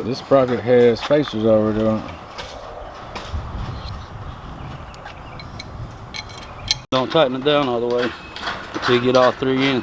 This sprocket has spacers already on it. Don't tighten it down all the way until you get all 3 in.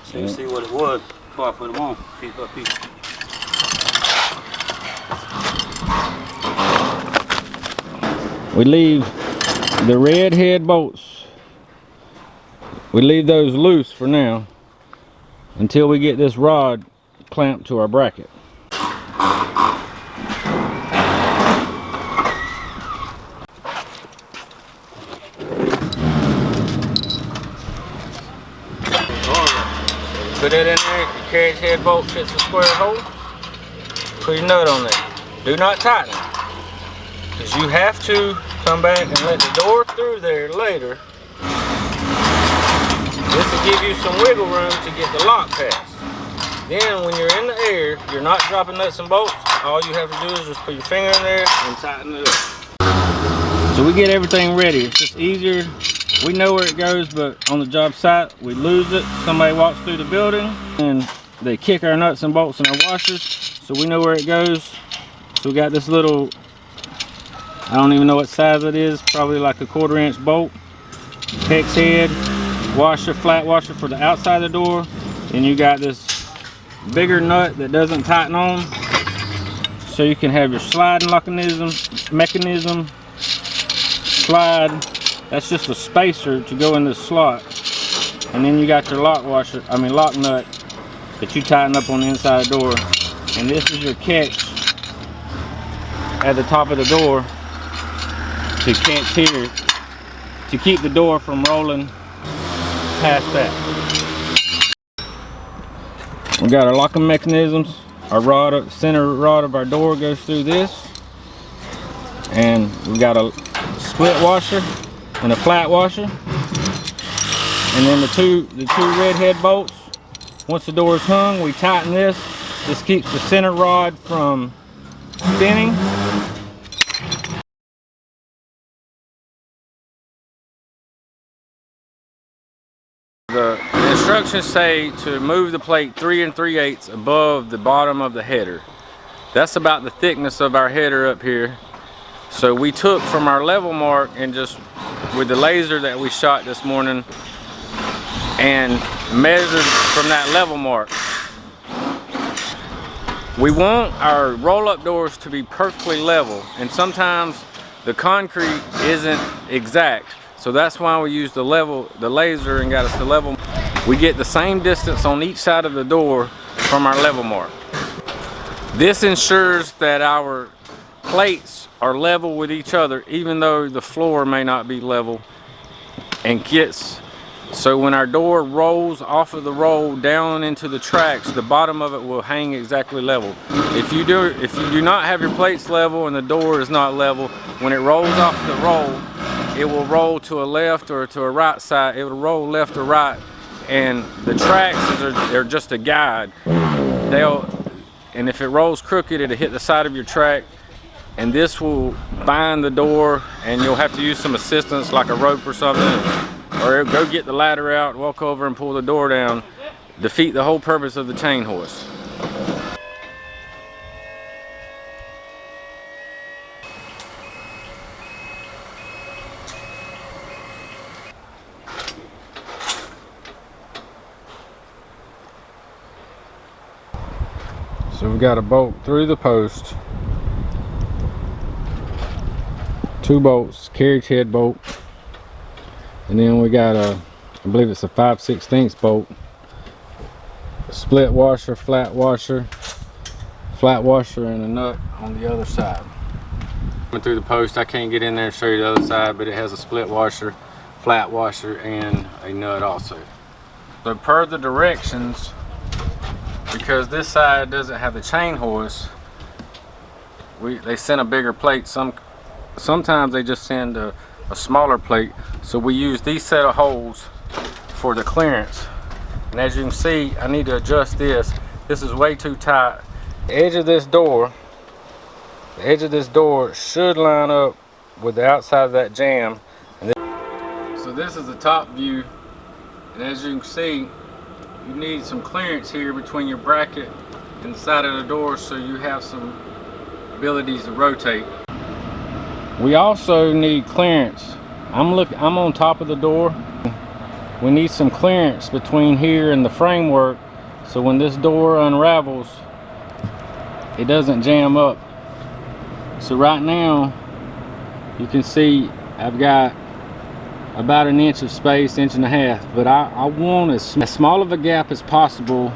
So you see what it was before I put them on, piece by piece. We leave the red head bolts, we leave those loose for now until we get this rod clamped to our bracket. Put it in there, your carriage head bolt fits the square hole. Put your nut on there. Do not tighten it, because you have to come back and let the door through there later. This will give you some wiggle room to get the lock passed. Then when you're in the air, you're not dropping nuts and bolts. All you have to do is just put your finger in there and tighten it up. So we get everything ready. It's just easier. We know where it goes, but on the job site, we lose it. Somebody walks through the building and they kick our nuts and bolts and our washers. So we know where it goes. So we got this little, I don't even know what size it is, probably like a 1/4 inch bolt, hex head, washer, flat washer for the outside of the door. And you got this bigger nut that doesn't tighten on. So you can have your sliding mechanism, slide. That's just a spacer to go in this slot. And then you got your lock nut that you tighten up on the inside the door. And this is your catch at the top of the door to catch here, to keep the door from rolling past that. We got our locking mechanisms. Our center rod of our door goes through this. And we got a split washer and a flat washer, and then the two red head bolts. Once the door is hung, we tighten this. This keeps the center rod from spinning. The instructions say to move the plate 3 3/8 above the bottom of the header. That's about the thickness of our header up here. So we took from our level mark and just with the laser that we shot this morning and measured from that level mark. We want our roll-up doors to be perfectly level, and sometimes the concrete isn't exact. So that's why we use the laser and got us the level. We get the same distance on each side of the door from our level mark. This ensures that our plates are level with each other, even though the floor may not be level, and so when our door rolls off of the roll down into the tracks, the bottom of it will hang exactly level. If you do not have your plates level and the door is not level, when it rolls off the roll, it will roll to a left or to a right side. It will roll left or right, and the tracks are just a guide. And if it rolls crooked, it'll hit the side of your track, and this will bind the door, and you'll have to use some assistance like a rope or something, or go get the ladder out, walk over and pull the door down, defeat the whole purpose of the chain hoist. So we got a bolt through the post, 2 bolts, carriage head bolt, and then we got a, I believe it's a 5/16 bolt, split washer, flat washer, and a nut on the other side. Coming through the post, I can't get in there and show you the other side, but it has a split washer, flat washer, and a nut also. So per the directions, because this side doesn't have the chain hoist, they send a bigger plate. Sometimes they just send a smaller plate. So we use these set of holes for the clearance. And as you can see, I need to adjust this. This is way too tight. The edge of this door should line up with the outside of that jamb. So this is the top view, and as you can see, you need some clearance here between your bracket and the side of the door, so you have some abilities to rotate. We also need clearance. I'm on top of the door. We need some clearance between here and the framework, so when this door unravels, it doesn't jam up. So right now, you can see I've got about 1 inch of space, 1.5 inches, but I want as small of a gap as possible.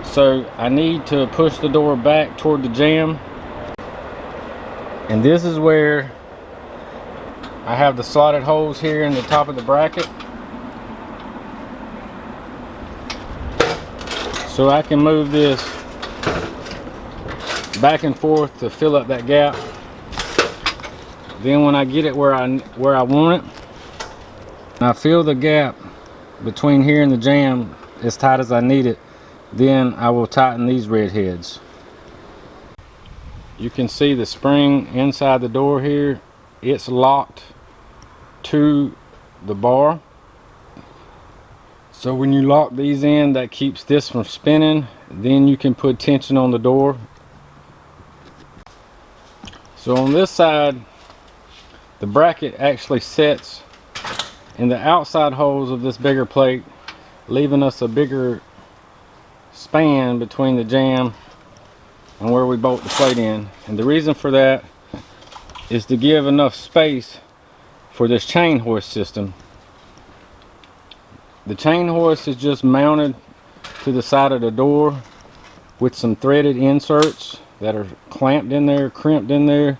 So I need to push the door back toward the jamb. And this is where I have the slotted holes here in the top of the bracket. So I can move this back and forth to fill up that gap. Then when I get it where I want it, and I fill the gap between here and the jamb as tight as I need it, then I will tighten these red heads. You can see the spring inside the door here. It's locked to the bar. So when you lock these in, that keeps this from spinning. Then you can put tension on the door. So on this side, the bracket actually sets in the outside holes of this bigger plate, leaving us a bigger span between the jamb and where we bolt the plate in. And the reason for that is to give enough space for this chain hoist system. The chain hoist is just mounted to the side of the door with some threaded inserts that are clamped in there, crimped in there.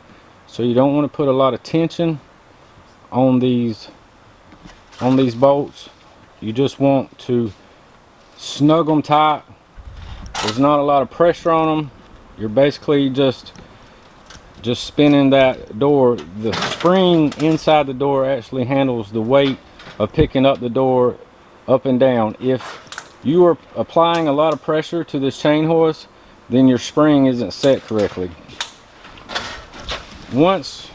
So you don't want to put a lot of tension on these bolts. You just want to snug them tight. There's not a lot of pressure on them. You're basically just spinning that door. The spring inside the door actually handles the weight of picking up the door up and down. If you are applying a lot of pressure to this chain hoist, then your spring isn't set correctly. Once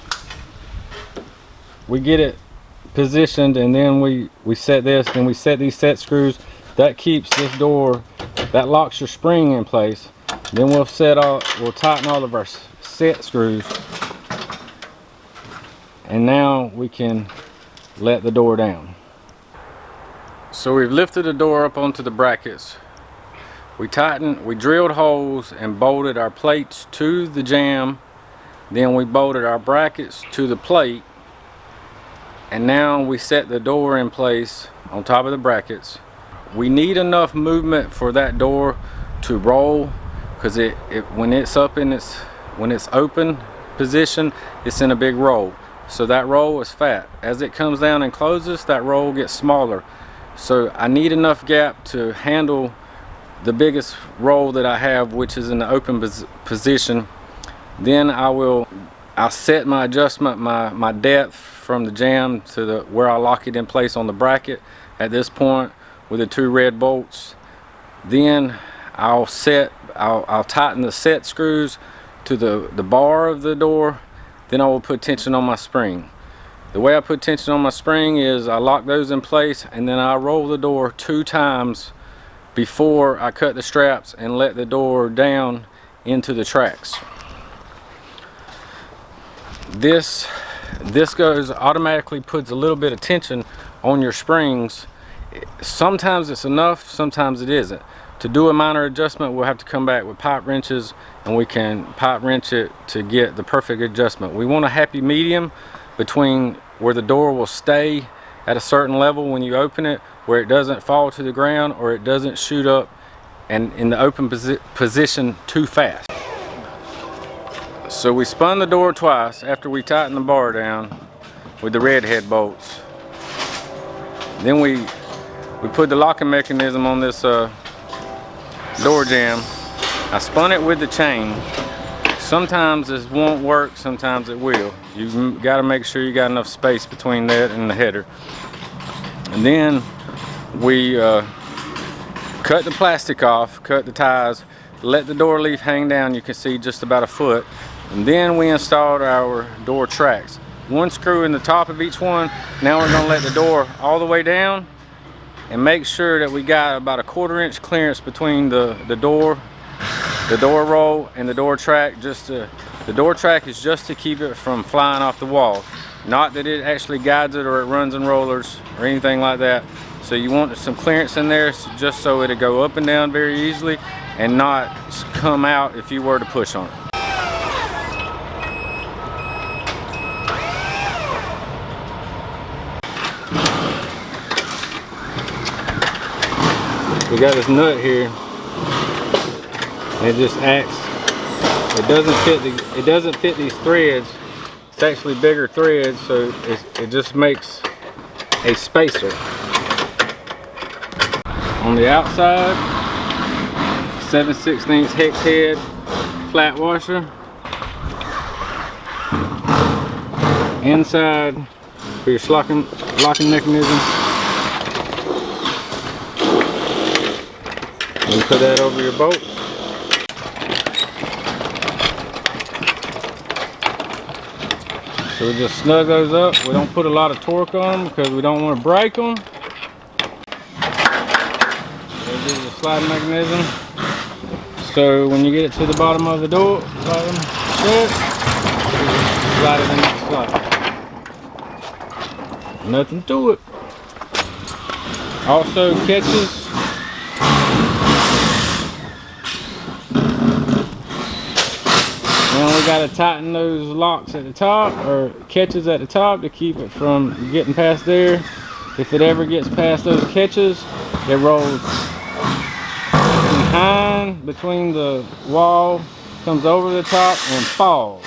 we get it positioned and then we set this, then we set these set screws, that keeps this door, that locks your spring in place. Then we'll tighten all of our set screws, and now we can let the door down. So we've lifted the door up onto the brackets. We drilled holes and bolted our plates to the jamb. Then we bolted our brackets to the plate, and now we set the door in place on top of the brackets. We need enough movement for that door to roll, because when it's open position, it's in a big roll. So that roll is fat. As it comes down and closes, that roll gets smaller. So I need enough gap to handle the biggest roll that I have, which is in the open position. Then I'll set my adjustment, my depth from the jamb to where I lock it in place on the bracket at this point with the 2 red bolts. Then I'll tighten the set screws to the bar of the door. Then I will put tension on my spring. The way I put tension on my spring is I lock those in place, and then I roll the door 2 times before I cut the straps and let the door down into the tracks. This automatically puts a little bit of tension on your springs. Sometimes it's enough, sometimes it isn't, To do a minor adjustment, we'll have to come back with pipe wrenches, and we can pipe wrench it to get the perfect adjustment. We want a happy medium between where the door will stay at a certain level when you open it, where it doesn't fall to the ground or it doesn't shoot up and in the open position too fast. So we spun the door twice after we tightened the bar down with the red head bolts. Then we put the locking mechanism on this door jamb. I spun it with the chain. Sometimes this won't work, sometimes it will. You got to make sure you got enough space between that and the header. And then we cut the plastic off, cut the ties, let the door leaf hang down. You can see just about a foot. And then we installed our door tracks. One screw in the top of each one. Now we're going to let the door all the way down and make sure that we got about a 1/4 inch clearance between the door roll and the door track. The door track is just to keep it from flying off the wall, not that it actually guides it or it runs in rollers or anything like that. So you want some clearance in there just so it'll go up and down very easily and not come out if you were to push on it. We got this nut here, and it just acts. It doesn't fit these threads. It's actually bigger threads, so it just makes a spacer. On the outside, 7/16 hex head flat washer. Inside for your locking mechanism. You put that over your bolts. So we just snug those up. We don't put a lot of torque on them because we don't want to break them. This is a sliding mechanism. So when you get it to the bottom of the door, slide it in that slot. Nothing to it. Also catches. Now we gotta tighten those locks at the top, or catches at the top, to keep it from getting past there. If it ever gets past those catches, it rolls behind between the wall, comes over the top and falls.